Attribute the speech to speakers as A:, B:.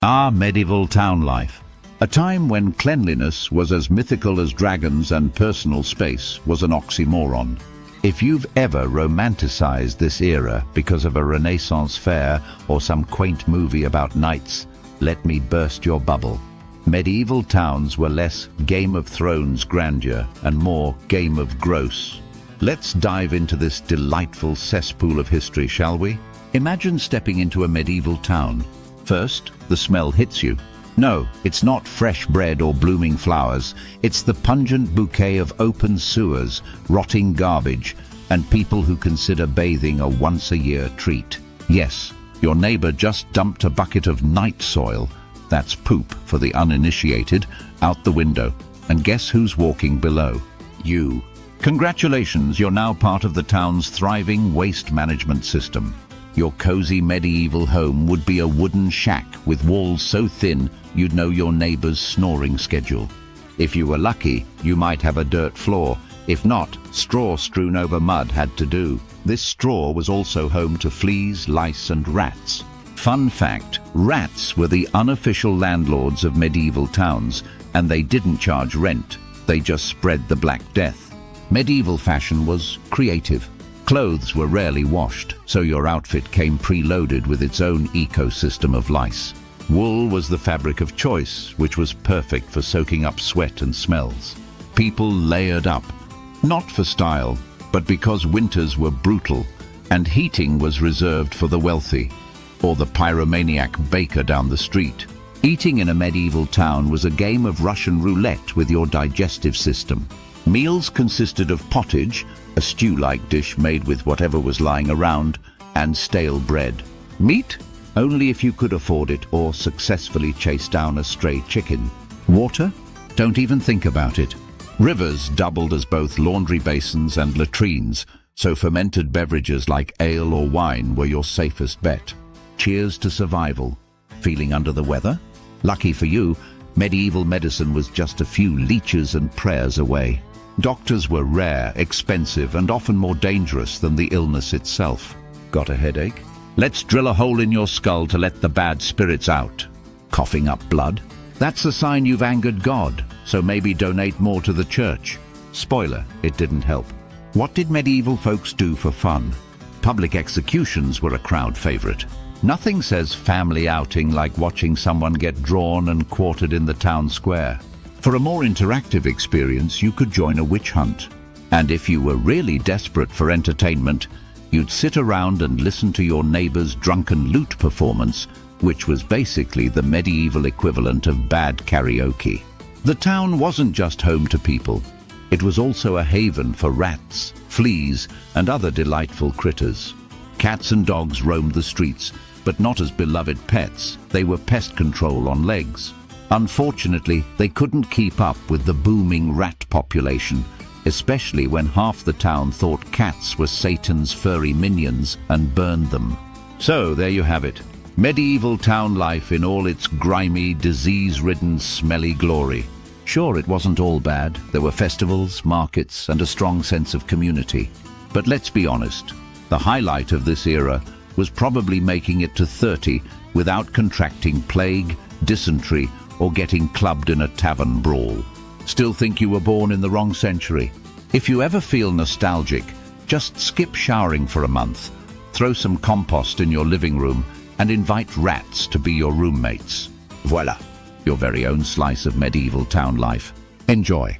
A: Medieval town life. A time when cleanliness was as mythical as dragons and personal space was an oxymoron. If you've ever romanticized this era because of a Renaissance fair or some quaint movie about knights, let me burst your bubble. Medieval towns were less Game of Thrones grandeur and more Game of Gross. Let's dive into this delightful cesspool of history, shall we? Imagine stepping into a medieval town. First, the smell hits you. No, it's not fresh bread or blooming flowers. It's the pungent bouquet of open sewers, rotting garbage, and people who consider bathing a once-a-year treat. Yes, your neighbor just dumped a bucket of night soil, that's poop for the uninitiated, out the window. And guess who's walking below? You. Congratulations, you're now part of the town's thriving waste management system. Your cozy medieval home would be a wooden shack with walls so thin you'd know your neighbor's snoring schedule. If you were lucky, you might have a dirt floor. If not, straw strewn over mud had to do. This straw was also home to fleas, lice and rats. Fun fact, rats were the unofficial landlords of medieval towns, and they didn't charge rent, they just spread the Black Death. Medieval fashion was creative. Clothes were rarely washed, so your outfit came preloaded with its own ecosystem of lice. Wool was the fabric of choice, which was perfect for soaking up sweat and smells. People layered up, not for style, but because winters were brutal, and heating was reserved for the wealthy, or the pyromaniac baker down the street. Eating in a medieval town was a game of Russian roulette with your digestive system. Meals consisted of pottage, a stew-like dish made with whatever was lying around, and stale bread. Meat? Only if you could afford it or successfully chase down a stray chicken. Water? Don't even think about it. Rivers doubled as both laundry basins and latrines, so fermented beverages like ale or wine were your safest bet. Cheers to survival. Feeling under the weather? Lucky for you, medieval medicine was just a few leeches and prayers away. Doctors were rare, expensive, and often more dangerous than the illness itself. Got a headache? Let's drill a hole in your skull to let the bad spirits out. Coughing up blood? That's a sign you've angered God, so maybe donate more to the church. Spoiler, it didn't help. What did medieval folks do for fun? Public executions were a crowd favorite. Nothing says family outing like watching someone get drawn and quartered in the town square. For a more interactive experience, you could join a witch hunt. And if you were really desperate for entertainment, you'd sit around and listen to your neighbor's drunken lute performance, which was basically the medieval equivalent of bad karaoke. The town wasn't just home to people. It was also a haven for rats, fleas, and other delightful critters. Cats and dogs roamed the streets, but not as beloved pets. They were pest control on legs. Unfortunately, they couldn't keep up with the booming rat population, especially when half the town thought cats were Satan's furry minions and burned them. So there you have it. Medieval town life in all its grimy, disease-ridden, smelly glory. Sure, it wasn't all bad. There were festivals, markets, and a strong sense of community. But let's be honest, the highlight of this era was probably making it to 30 without contracting plague, dysentery, or getting clubbed in a tavern brawl. Still think you were born in the wrong century? If you ever feel nostalgic, just skip showering for a month, throw some compost in your living room, and invite rats to be your roommates. Voila, your very own slice of medieval town life. Enjoy.